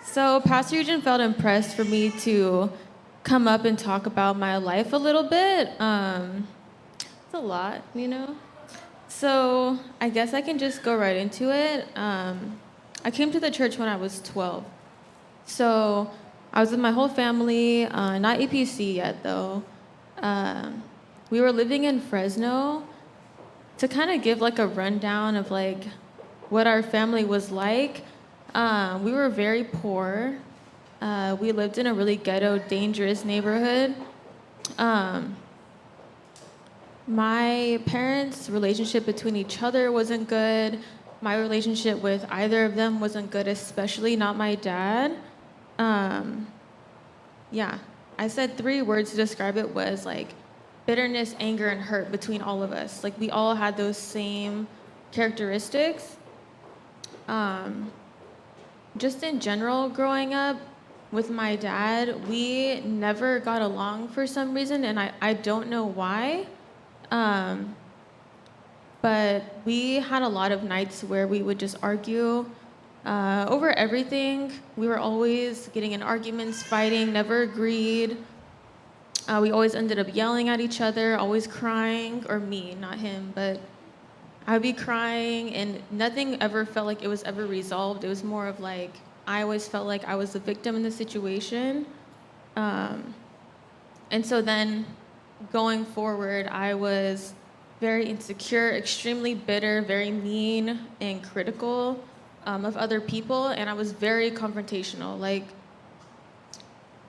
So Pastor Eugene felt impressed for me to come up and talk about my life a little bit. It's a lot. So I guess I can just go right into it. I came to the church when I was 12. So I was with my whole family, not EPC yet though. Um, we were living in Fresno. To kind of give like a rundown of like what our family was like, we were very poor. We lived in a really ghetto, dangerous neighborhood. Um, my parents' relationship between each other wasn't good. My relationship with either of them wasn't good, especially not my dad. Um, yeah, I said three words to describe it was like bitterness, anger, and hurt between all of us. Like we all had those same characteristics. Um, just in general, growing up with my dad, we never got along for some reason, and I don't know why. Um, but we had a lot of nights where we would just argue over everything. We were always getting in arguments, fighting, never agreed. We always ended up yelling at each other, always crying, or me, not him, but I would be crying, and nothing ever felt like it was ever resolved. It was more of like, I always felt like I was the victim in the situation. Um, and so then going forward, I was very insecure, extremely bitter, very mean and critical of other people, and I was very confrontational. Like,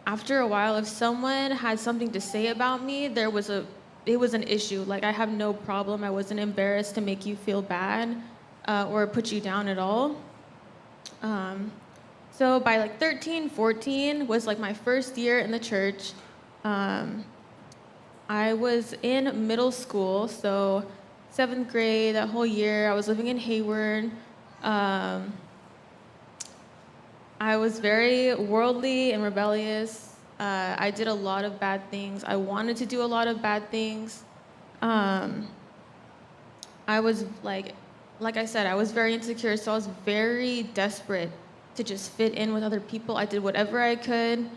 after a while, if someone had something to say about me, it was an issue. Like I have no problem. I wasn't embarrassed to make you feel bad or put you down at all. Um, so by like 13, 14 was like my first year in the church. Um, I was in middle school, so seventh grade, that whole year, I was living in Hayward. Um, I was very worldly and rebellious. I did a lot of bad things. I wanted to do a lot of bad things. Um, I was like I said, I was very insecure, so I was very desperate to just fit in with other people. I did whatever I could,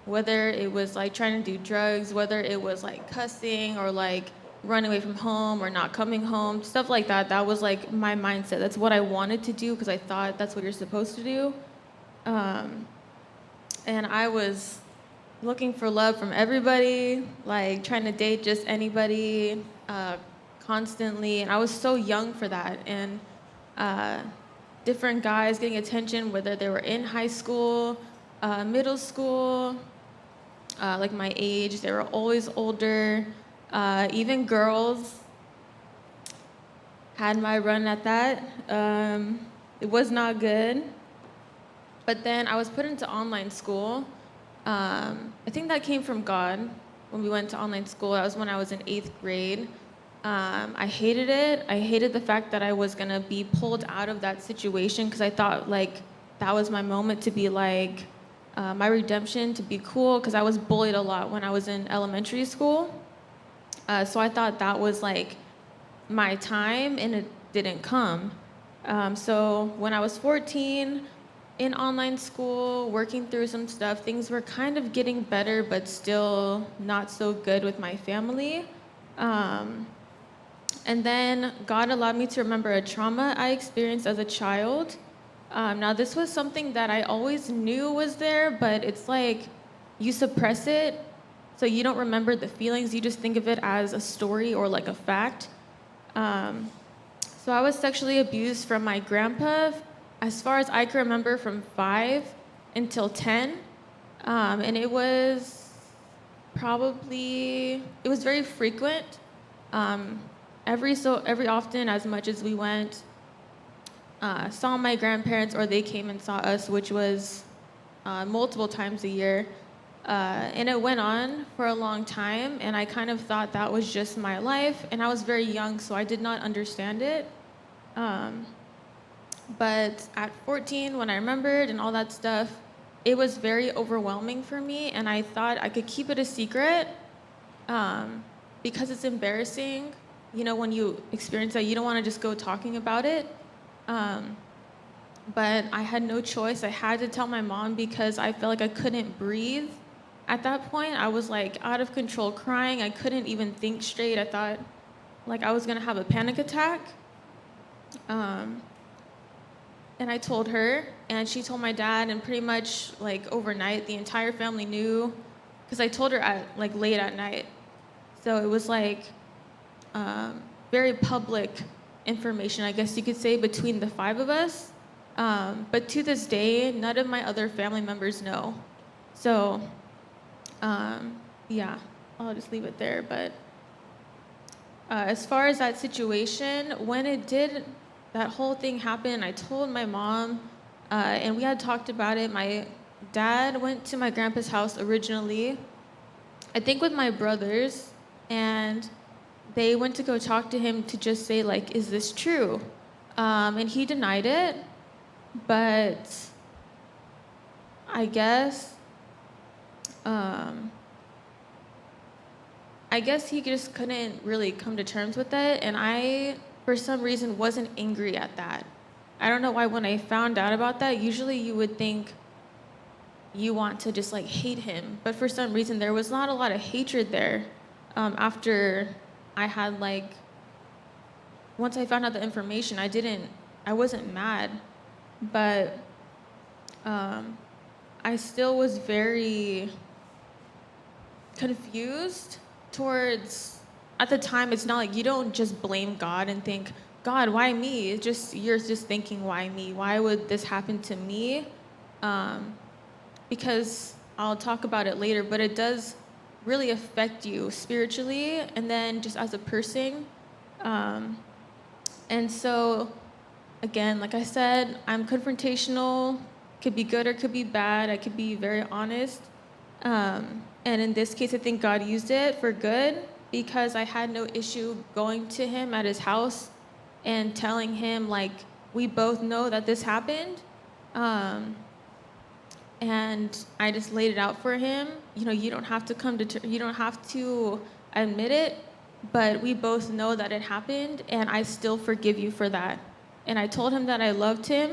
whether it was like trying to do drugs, whether it was like cussing or like running away from home or not coming home, stuff like that. That was like my mindset. That's what I wanted to do because I thought that's what you're supposed to do. Um, and I was looking for love from everybody, like trying to date just anybody constantly. And I was so young for that. And uh, different guys getting attention, whether they were in high school, middle school, like my age, they were always older. Even girls had my run at that. It was not good. But then I was put into online school. I think that came from God when we went to online school. That was when I was in 8th grade. I hated it. I hated the fact that I was gonna be pulled out of that situation because I thought like that was my moment to be like my redemption, to be cool. Because I was bullied a lot when I was in elementary school. So I thought that was like my time, and it didn't come. So when I was 14, in online school, working through some stuff, things were kind of getting better, but still not so good with my family. Um, and then God allowed me to remember a trauma I experienced as a child. Now, this was something that I always knew was there, but it's like you suppress it, so you don't remember the feelings. You just think of it as a story or like a fact. Um, so I was sexually abused from my grandpa, as far as I can remember, from 5 until 10. And it was it was very frequent. Um, every often, as much as we went, saw my grandparents or they came and saw us, which was multiple times a year. And it went on for a long time, and I kind of thought that was just my life. And I was very young, so I did not understand it. Um, but at 14, when I remembered and all that stuff, it was very overwhelming for me, and I thought I could keep it a secret um, because it's embarrassing. You know, when you experience that, you don't want to just go talking about it. Um, but I had no choice. I had to tell my mom because I felt like I couldn't breathe. At that point, I was like out of control, crying. I couldn't even think straight. I thought like I was gonna have a panic attack. Um, and I told her, and she told my dad, and pretty much like overnight, the entire family knew, because I told her at like late at night. So it was like very public information, I guess you could say, between the five of us. But to this day, none of my other family members know. So, yeah, I'll just leave it there. But as far as that situation, when it did, that whole thing happen, I told my mom, and we had talked about it. My dad went to my grandpa's house originally, I think with my brothers, and they went to go talk to him to just say, like, is this true? And he denied it, but I guess, I guess he just couldn't really come to terms with it, and I, for some reason, wasn't angry at that. I don't know why when I found out about that, usually you would think you want to just like hate him, but for some reason there was not a lot of hatred there. After I had like, once I found out the information, I wasn't mad, but I still was very confused towards, at the time, it's not like you don't just blame God and think, God, why me? It's just, you're just thinking, why me? Why would this happen to me? Because I'll talk about it later, but it does really affect you spiritually and then just as a person. And so, again, like I said, I'm confrontational, could be good or could be bad. I could be very honest. And in this case, I think God used it for good because I had no issue going to him at his house and telling him, like, we both know that this happened. And I just laid it out for him. You know, you don't have to you don't have to admit it, but we both know that it happened, and I still forgive you for that. And I told him that I loved him,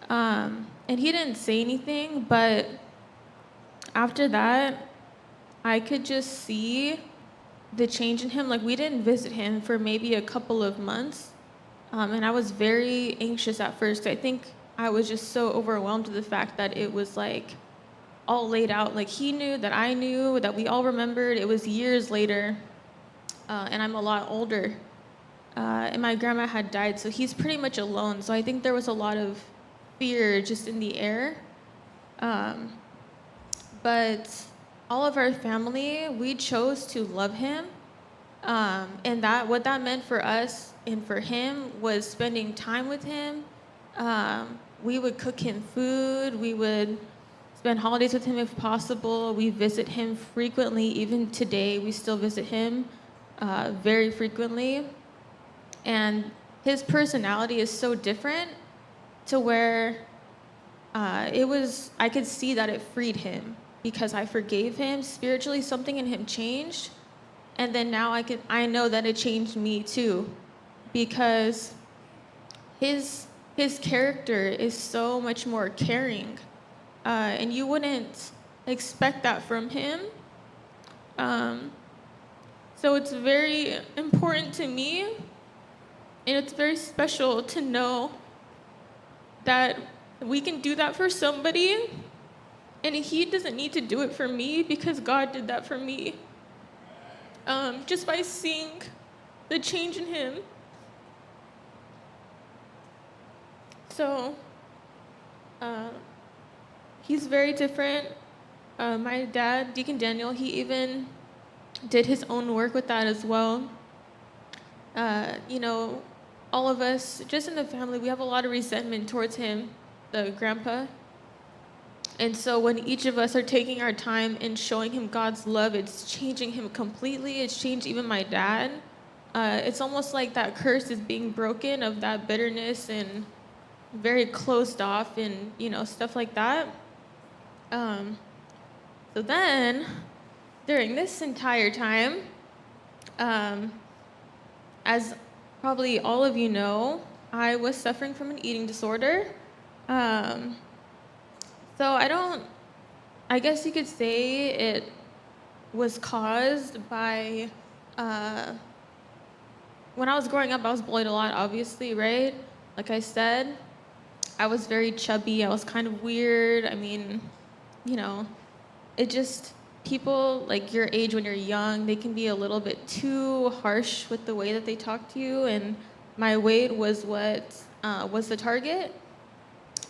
and he didn't say anything, but after that, I could just see the change in him. Like, we didn't visit him for maybe a couple of months, and I was very anxious at first. I think I was just so overwhelmed with the fact that it was like all laid out. Like, he knew that I knew, that we all remembered. It was years later, and I'm a lot older. And my grandma had died, so he's pretty much alone. So I think there was a lot of fear just in the air. But all of our family, we chose to love him. And that what that meant for us and for him was spending time with him. We would cook him food. We would spend holidays with him if possible. We visit him frequently. Even today, we still visit him very frequently. And his personality is so different to where I could see that it freed him because I forgave him. Spiritually, something in him changed. And then now I know that it changed me too, because his character is so much more caring, and you wouldn't expect that from him. So it's very important to me, and it's very special to know that we can do that for somebody, and he doesn't need to do it for me because God did that for me. Just by seeing the change in him. So, he's very different. My dad, Deacon Daniel, he even did his own work with that as well. You know, all of us, just in the family, we have a lot of resentment towards him, the grandpa. And so when each of us are taking our time and showing him God's love, it's changing him completely. It's changed even my dad. It's almost like that curse is being broken of that bitterness and very closed off and, you know, stuff like that. So then, during this entire time, as probably all of you know, I was suffering from an eating disorder. Um, so I guess you could say it was caused by, uh, when I was growing up, I was bullied a lot, obviously, right? Like I said, I was very chubby. I was kind of weird. I mean, you know, it just, people like your age when you're young, they can be a little bit too harsh with the way that they talk to you. And my weight was what was the target,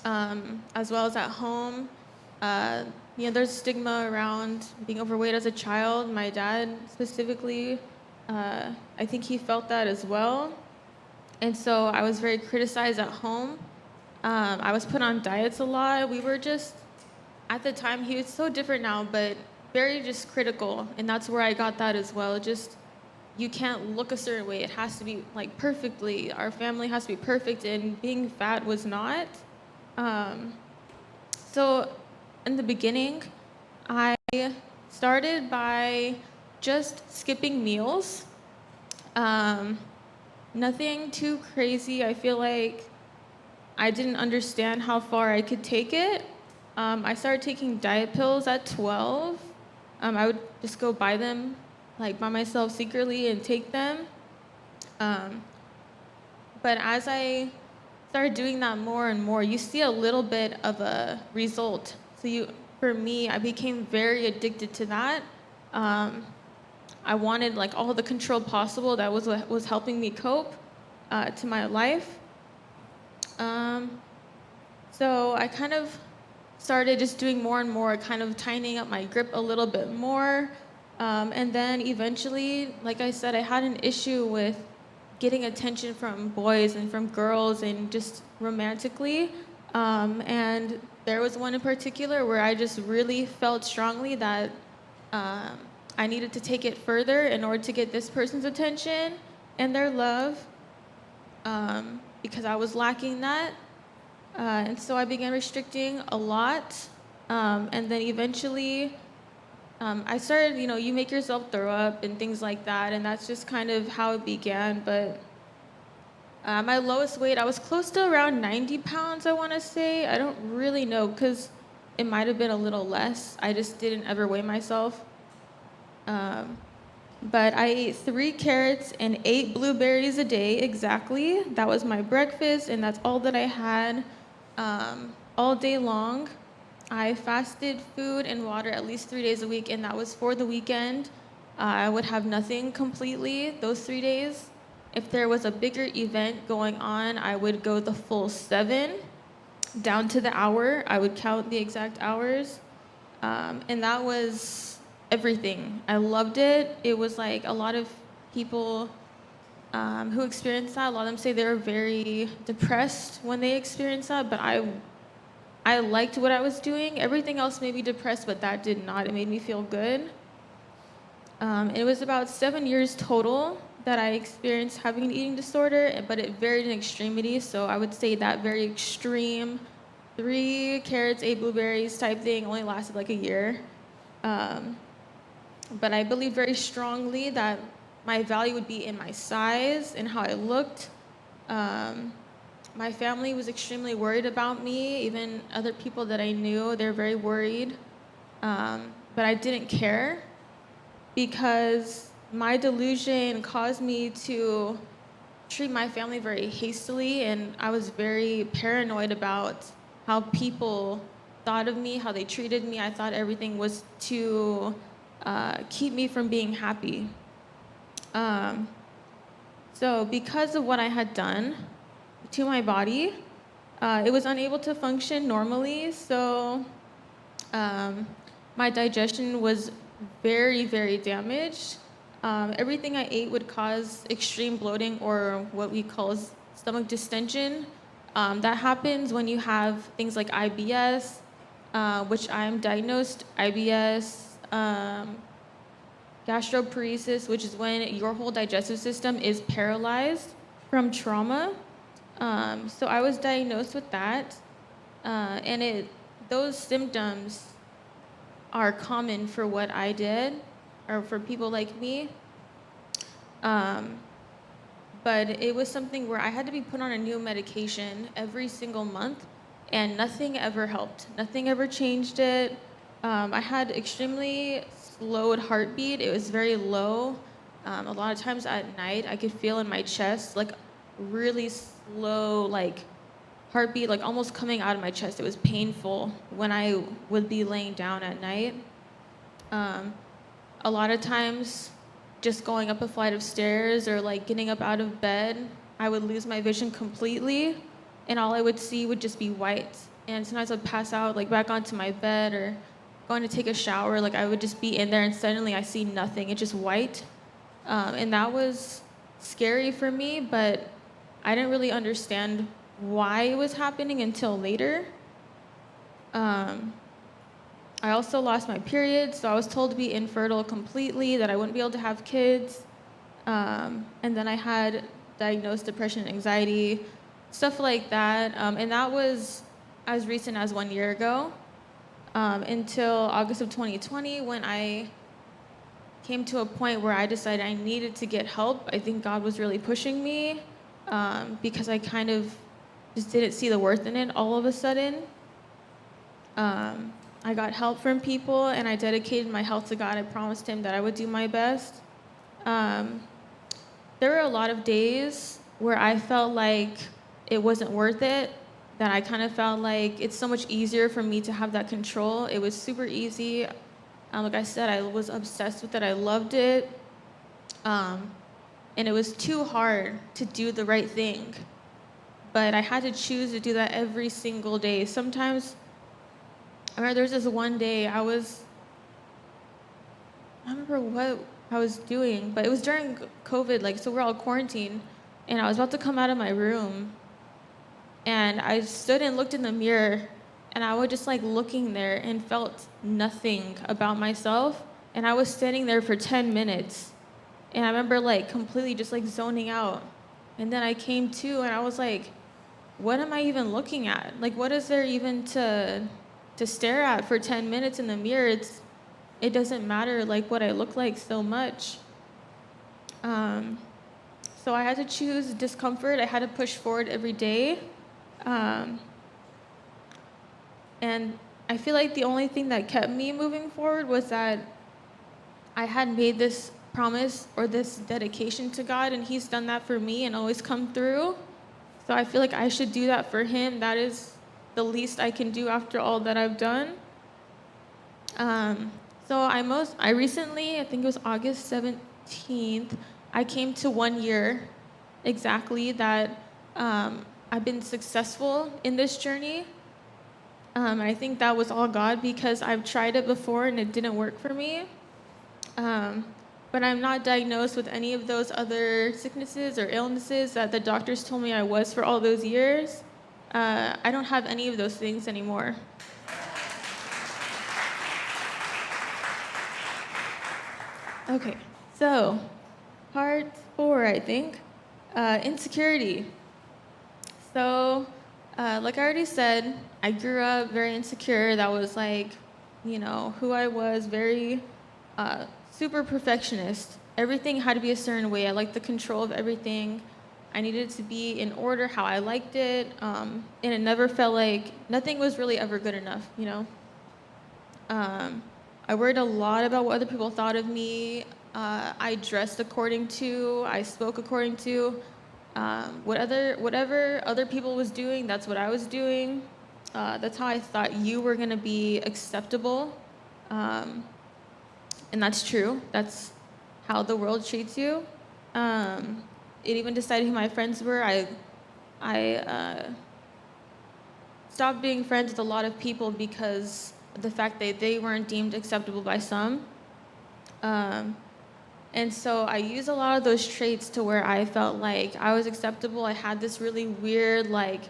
as well as at home. Uh, there's stigma around being overweight as a child. My dad specifically, I think he felt that as well. And so I was very criticized at home. I was put on diets a lot. We were just, at the time, he was so different now, but very just critical. And that's where I got that as well. Just, you can't look a certain way. It has to be like perfectly. Our family has to be perfect, and being fat was not. Um, so in the beginning, I started by just skipping meals. Um, Nothing too crazy. I feel like I didn't understand how far I could take it. I started taking diet pills at 12. I would just go buy them like by myself secretly and take them. Um, but as I started doing that more and more, you see a little bit of a result. For me, I became very addicted to that. Um, I wanted like all the control possible. That was what was helping me cope to my life. Um, so I kind of started just doing more and more, kind of tightening up my grip a little bit more. And then eventually, like I said, I had an issue with getting attention from boys and from girls and just romantically. And there was one in particular where I just really felt strongly that um, I needed to take it further in order to get this person's attention and their love, because I was lacking that. And so I began restricting a lot. And then eventually, I started, you make yourself throw up and things like that. And that's just kind of how it began. But my lowest weight, I was close to around 90 pounds, I want to say. I don't really know because it might have been a little less. I just didn't ever weigh myself. But I ate 3 carrots and 8 blueberries a day exactly. That was my breakfast, and that's all that I had all day long. I fasted food and water at least 3 days a week, and that was for the weekend. I would have nothing completely those 3 days. If there was a bigger event going on, I would go the full 7, down to the hour. I would count the exact hours. And that was everything. I loved it. It was like a lot of people who experienced that, a lot of them say they were very depressed when they experienced that, but I liked what I was doing. Everything else made me depressed, but that did not. It made me feel good. It was about 7 years total that I experienced having an eating disorder, but it varied in extremity. So I would say that very extreme 3 carrots, 8 blueberries type thing only lasted like a year. But I believe very strongly that my value would be in my size and how I looked. My family was extremely worried about me. Even other people that I knew, they're very worried. But I didn't care because my delusion caused me to treat my family very hastily, and I was very paranoid about how people thought of me, how they treated me. I thought everything was to keep me from being happy. So because of what I had done to my body, it was unable to function normally. So my digestion was very, very damaged. Everything I ate would cause extreme bloating, or what we call stomach distension. That happens when you have things like IBS, which I'm diagnosed, IBS, gastroparesis, which is when your whole digestive system is paralyzed from trauma. So I was diagnosed with that, and those symptoms are common for what I did, or for people like me. But it was something where I had to be put on a new medication every single month and nothing ever helped. Nothing ever changed it. I had extremely slowed heartbeat. It was very low. A lot of times at night, I could feel in my chest like really slow, like heartbeat, like almost coming out of my chest. It was painful when I would be laying down at night. Um, a lot of times, just going up a flight of stairs or like getting up out of bed, I would lose my vision completely, and all I would see would just be white. And sometimes I'd pass out like back onto my bed or going to take a shower, like I would just be in there and suddenly I see nothing. It's just white. And that was scary for me, but I didn't really understand why it was happening until later. I also lost my period, so I was told to be infertile completely, that I wouldn't be able to have kids. And then I had diagnosed depression and anxiety, stuff like that. And that was as recent as 1 year ago, until August of 2020, when I came to a point where I decided I needed to get help. I think God was really pushing me, because I kind of just didn't see the worth in it all of a sudden. I got help from people, and I dedicated my health to God. I promised him that I would do my best. There were a lot of days where I felt like it wasn't worth it, that I kind of felt like it's so much easier for me to have that control. It was super easy. Like I said, I was obsessed with it. I loved it. And it was too hard to do the right thing. But I had to choose to do that every single day. Sometimes, I remember there was this one day I don't remember what I was doing, but it was during COVID, like, so we're all quarantined, and I was about to come out of my room, and I stood and looked in the mirror, and I was just like looking there and felt nothing about myself, and I was standing there for 10 minutes, and I remember like completely just like zoning out, and then I came to, and I was like, what am I even looking at? Like, what is there even to stare at for 10 minutes in the mirror? It doesn't matter like what I look like so much. So I had to choose discomfort. I had to push forward every day. And I feel like the only thing that kept me moving forward was that I had made this promise or this dedication to God, and he's done that for me and always come through. So I feel like I should do that for him. That is the least I can do after all that I've done. So I recently, I think it was August 17th, I came to 1 year exactly that I've been successful in this journey. I think that was all God, because I've tried it before and it didn't work for me. But I'm not diagnosed with any of those other sicknesses or illnesses that the doctors told me I was for all those years. I don't have any of those things anymore. Okay, so part 4, I think, insecurity. So, like I already said, I grew up very insecure. That was like, who I was, very super perfectionist. Everything had to be a certain way. I liked the control of everything. I needed it to be in order how I liked it. And it never felt like, nothing was really ever good enough, I worried a lot about what other people thought of me. I dressed according to, I spoke according to. Whatever other people was doing, that's what I was doing. That's how I thought you were gonna be acceptable. And that's true. That's how the world treats you. It even decided who my friends were. I stopped being friends with a lot of people because of the fact that they weren't deemed acceptable by some. And so I used a lot of those traits to where I felt like I was acceptable. I had this really weird, like,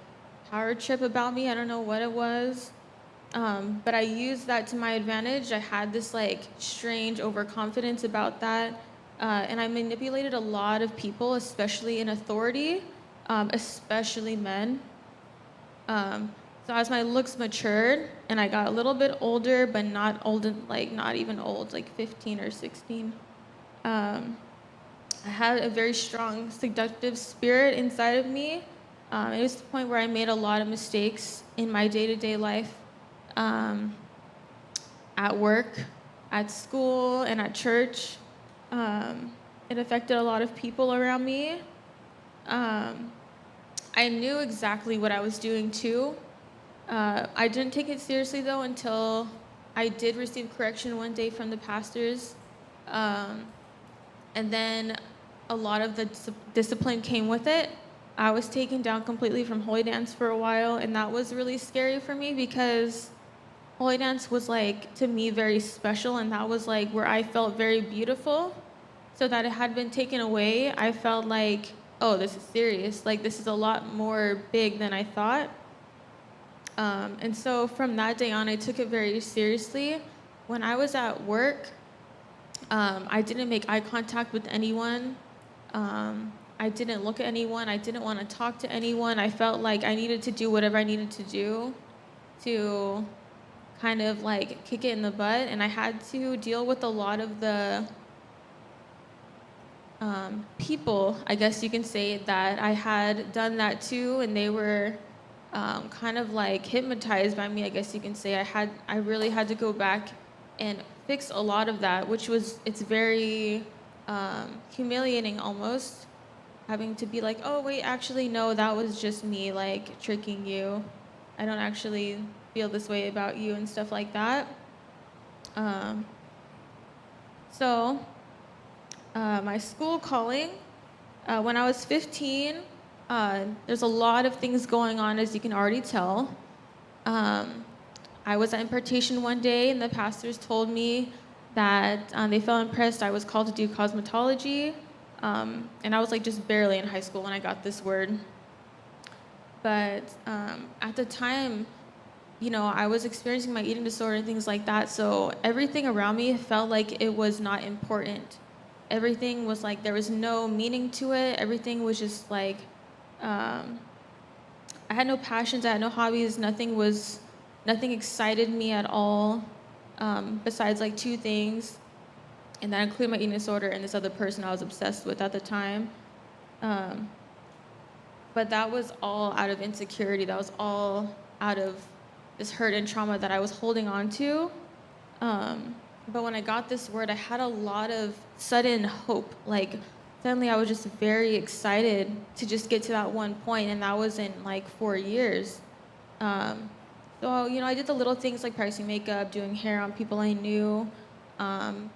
power trip about me. I don't know what it was. But I used that to my advantage. I had this, like, strange overconfidence about that. And I manipulated a lot of people, especially in authority, especially men. So as my looks matured and I got a little bit older, but not old, like not even old, like 15 or 16, I had a very strong seductive spirit inside of me. It was the point where I made a lot of mistakes in my day-to-day life, um, at work, at school, and at church. It affected a lot of people around me. Um, I knew exactly what I was doing too. I didn't take it seriously though until I did receive correction one day from the pastors. Um, and then a lot of the discipline came with it. I was taken down completely from Holy Dance for a while, and that was really scary for me because Holy Dance was like to me very special, and that was like where I felt very beautiful. So that it had been taken away, I felt like, oh, this is serious. Like this is a lot more big than I thought. And so from that day on, I took it very seriously. When I was at work, I didn't make eye contact with anyone. I didn't look at anyone. I didn't want to talk to anyone. I felt like I needed to do whatever I needed to do to kind of like kick it in the butt. And I had to deal with a lot of the people, I guess you can say, that I had done that to, and they were kind of like hypnotized by me, I guess you can say. I really had to go back and fix a lot of that, which was, it's very humiliating almost, having to be like, oh wait, actually no, that was just me like tricking you. I don't actually feel this way about you and stuff like that. Um, so my school calling, when I was 15, there's a lot of things going on, as you can already tell. I was at impartation one day, and the pastors told me that they felt impressed I was called to do cosmetology. And I was like just barely in high school when I got this word. But at the time, you know, I was experiencing my eating disorder and things like that. So everything around me felt like it was not important. Everything was like, there was no meaning to it. Everything was just like, I had no passions, I had no hobbies, nothing excited me at all, besides like two things. And that included my eating disorder and this other person I was obsessed with at the time. But that was all out of insecurity. That was all out of this hurt and trauma that I was holding on to. But when I got this word, I had a lot of sudden hope. Like, suddenly I was just very excited to just get to that one point, and that was in like 4 years. So, you know, I did the little things like pricing makeup, doing hair on people I knew, and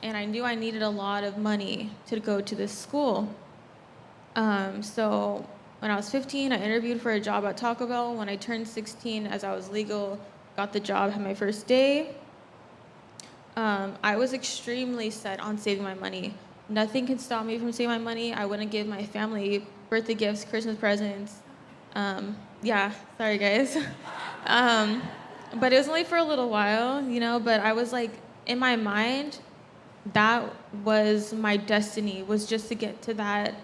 I knew I needed a lot of money to go to this school. So when I was 15, I interviewed for a job at Taco Bell. When I turned 16, as I was legal, got the job, had my first day. I was extremely set on saving my money. Nothing can stop me from saving my money. I wouldn't give my family birthday gifts, Christmas presents. Yeah, sorry guys. But it was only for a little while, you know, but I was like, in my mind, that was my destiny, was just to get to that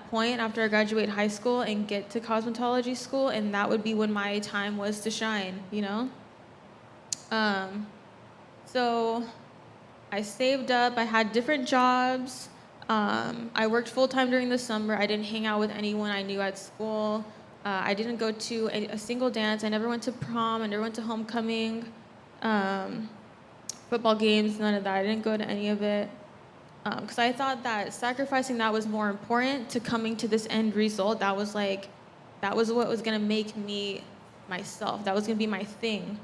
point after I graduate high school and get to cosmetology school, and that would be when my time was to shine, you know? So I saved up, I had different jobs. I worked full-time during the summer. I didn't hang out with anyone I knew at school. I didn't go to a single dance. I never went to prom. I never went to homecoming. Football games, none of that. I didn't go to any of it. Because I thought that sacrificing that was more important to coming to this end result. That was what was gonna make me myself. That was gonna be my thing.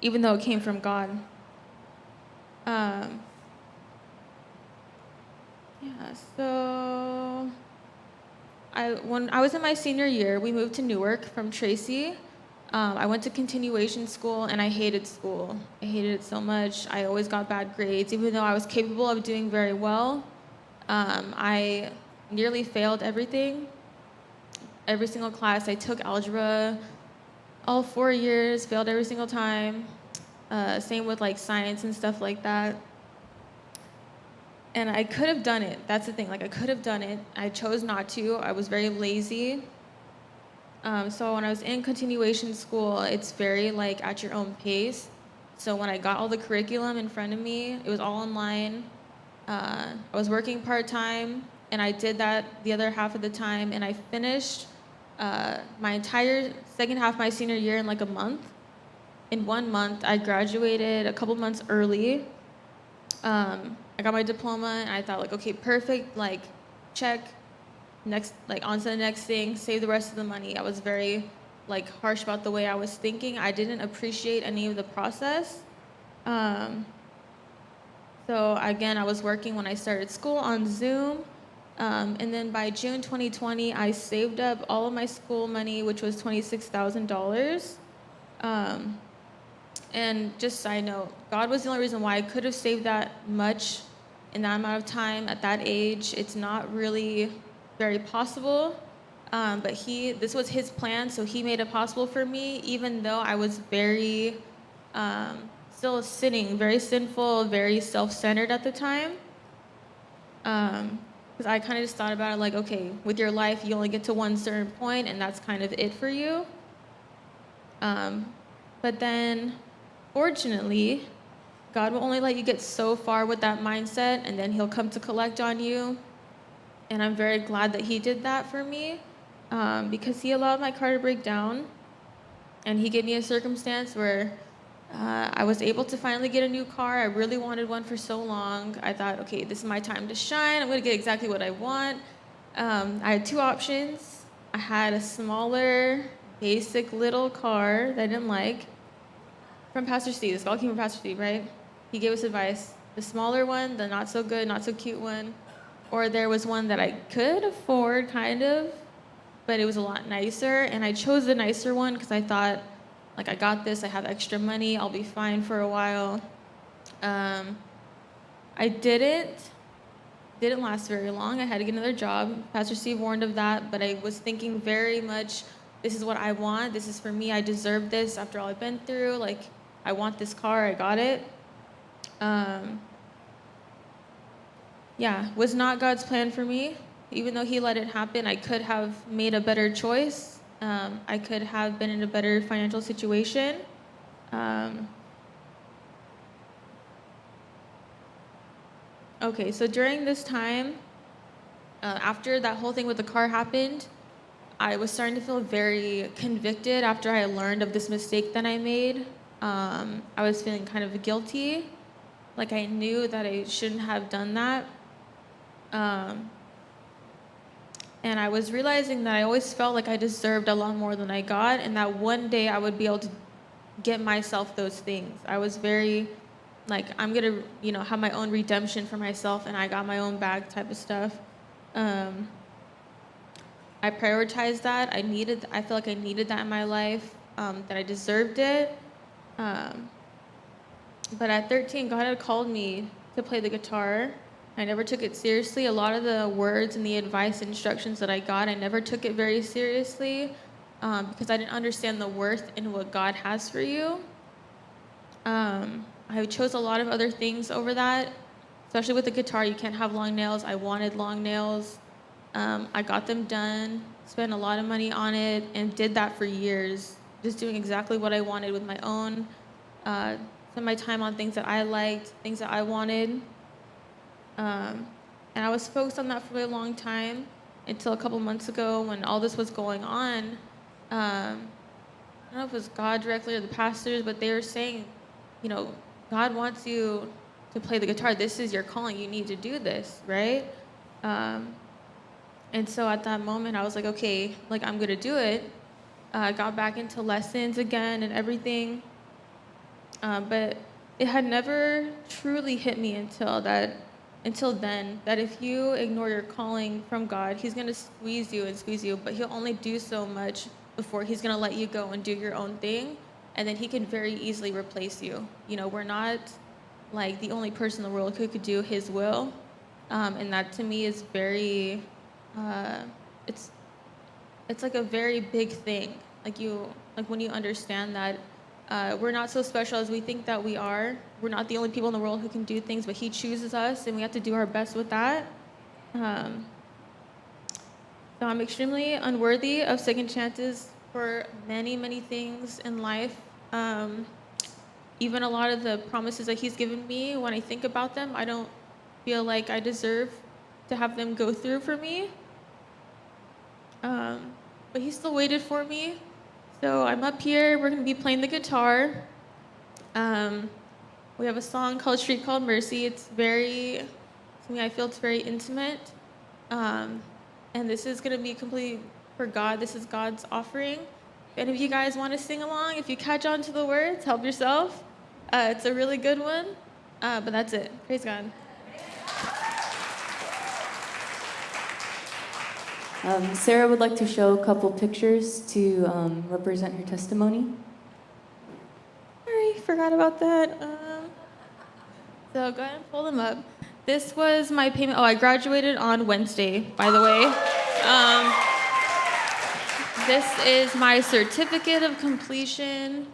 Even though it came from God. Yeah, so when I was in my senior year, we moved to Newark from Tracy. I went to continuation school, and I hated school. I hated it so much. I always got bad grades, even though I was capable of doing very well. I nearly failed everything. Every single class. I took algebra all 4 years, failed every single time. Same with like science and stuff like that. And I could have done it. That's the thing. Like, I could have done it. I chose not to. I was very lazy. So when I was in continuation school, it's very like at your own pace. So when I got all the curriculum in front of me, it was all online. I was working part-time. And I did that the other half of the time, and I finished my entire second half of my senior year in like a month. In 1 month, I graduated a couple months early. I got my diploma, and I thought like, okay, perfect, like, check, next, like, on to the next thing, save the rest of the money. I was very like harsh about the way I was thinking. I didn't appreciate any of the process. Um, so again, I was working when I started school on Zoom. And then by June 2020, I saved up all of my school money, which was $26,000. Um, and just side note, God was the only reason why I could have saved that much in that amount of time at that age. It's not really very possible. But this was his plan, so he made it possible for me, even though I was very, still sinning, very sinful, very self-centered at the time. Because I kind of just thought about it like, okay, with your life, you only get to one certain point, and that's kind of it for you. But then, fortunately, God will only let you get so far with that mindset, and then he'll come to collect on you. And I'm very glad that he did that for me, because he allowed my car to break down, and he gave me a circumstance where I was able to finally get a new car. I really wanted one for so long. I thought, okay, this is my time to shine. I'm going to get exactly what I want. I had two options. I had a smaller, basic little car that I didn't like from Pastor Steve. This all came from Pastor Steve, right? He gave us advice. The smaller one, the not so good, not so cute one. Or there was one that I could afford, kind of, but it was a lot nicer. And I chose the nicer one because I thought, like, I got this, I have extra money, I'll be fine for a while. I didn't last very long. I had to get another job. Pastor Steve warned of that, but I was thinking very much, this is what I want, this is for me, I deserve this after all I've been through, like, I want this car, I got it. Yeah, was not God's plan for me. Even though he let it happen, I could have made a better choice. I could have been in a better financial situation. Okay, so during this time, after that whole thing with the car happened, I was starting to feel very convicted after I learned of this mistake that I made. I was feeling kind of guilty, like I knew that I shouldn't have done that. And I was realizing that I always felt like I deserved a lot more than I got, and that one day I would be able to get myself those things. I was very, like, I'm gonna, have my own redemption for myself, and I got my own bag type of stuff. I prioritized that. I feel like I needed that in my life, that I deserved it. But at 13, God had called me to play the guitar. I never took it seriously. A lot of the words and the advice and instructions that I got, I never took it very seriously, because I didn't understand the worth in what God has for you. I chose a lot of other things over that, especially with the guitar. You can't have long nails. I wanted long nails. I got them done, spent a lot of money on it, and did that for years, just doing exactly what I wanted with my own. Spent my time on things that I liked, things that I wanted. And I was focused on that for a long time until a couple months ago when all this was going on. I don't know if it was God directly or the pastors, but they were saying, God wants you to play the guitar. This is your calling. You need to do this, right? And so at that moment, I was like, okay, like, I'm going to do it. I got back into lessons again and everything. But it had never truly hit me until then, that if you ignore your calling from God, he's going to squeeze you, but he'll only do so much before he's going to let you go and do your own thing. And then he can very easily replace you. We're not like the only person in the world who could do his will. And that to me is very, it's like a very big thing. Like when you understand that we're not so special as we think that we are. We're not the only people in the world who can do things, but he chooses us, and we have to do our best with that. So I'm extremely unworthy of second chances for many, many things in life. Even a lot of the promises that he's given me, when I think about them, I don't feel like I deserve to have them go through for me. But he still waited for me. So I'm up here. We're going to be playing the guitar. We have a song called Street Called Mercy. It's very, to me, I feel it's very intimate. And this is going to be completely for God. This is God's offering. If any of you guys want to sing along, if you catch on to the words, help yourself. It's a really good one. But that's it. Praise God. Sarah would like to show a couple pictures to represent her testimony. Sorry, forgot about that. So go ahead and pull them up. This was my payment. Oh, I graduated on Wednesday, by the way. This is my certificate of completion.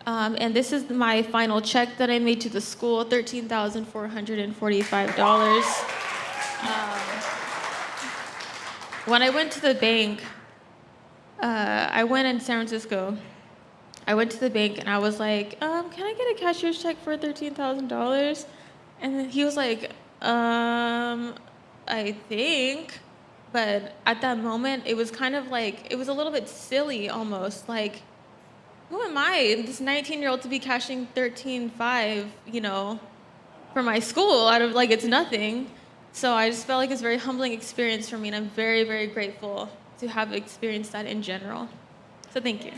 And this is my final check that I made to the school, $13,445. When I went to the bank, I went in San Francisco. I went to the bank and I was like, can I get a cashier's check for $13,000? And then he was like, I think. But at that moment, it was kind of like, it was a little bit silly almost. Like, who am I, this 19-year-old, to be cashing $13,500, for my school out of, like, it's nothing. So I just felt like it's a very humbling experience for me, and I'm very, very grateful to have experienced that in general. So thank you.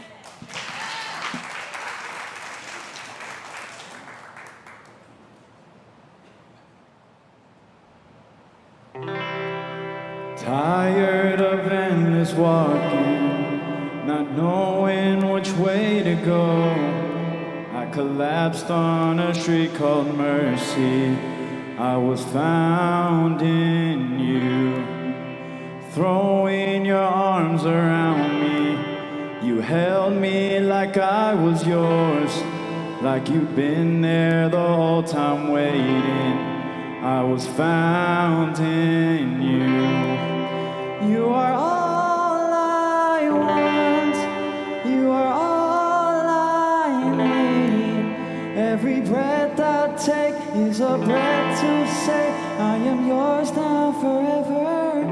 Tired of endless walking, not knowing which way to go. I collapsed on a street called Mercy. I was found in you, throwing your arms around me. You held me like I was yours, like you'd been there the whole time waiting. I was found in you. You are all I want. You are all I need. Every breath I take is a breath to say I am yours now forever.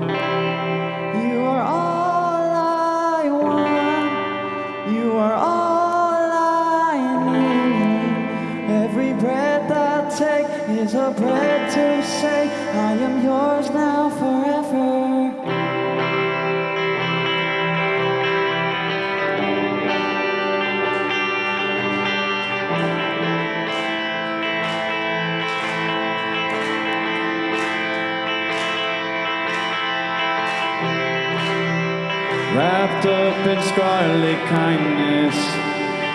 You are all I want. You are all I need. Every breath I take is a breath to say I am yours now forever. Wrapped up in scarlet kindness,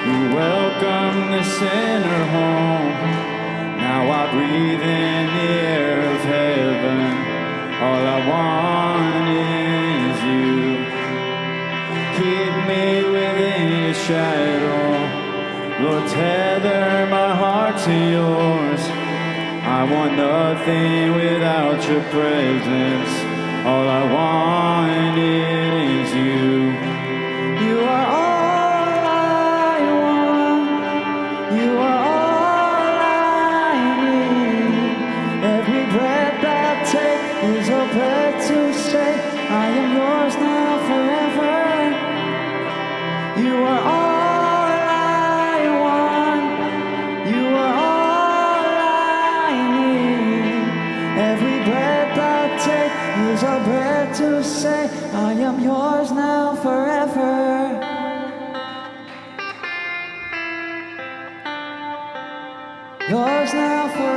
you welcome the sinner home. Now I breathe in the air of heaven. All I want is you. Keep me within your shadow. Lord, tether my heart to yours. I want nothing without your presence. All I want is you. You are all I want. You are all I need. Every breath I take is a breath to say I am yours now forever. You are all I want. You are all I need. Every breath I take is a breath to say I am yours now forever. Yours now forever.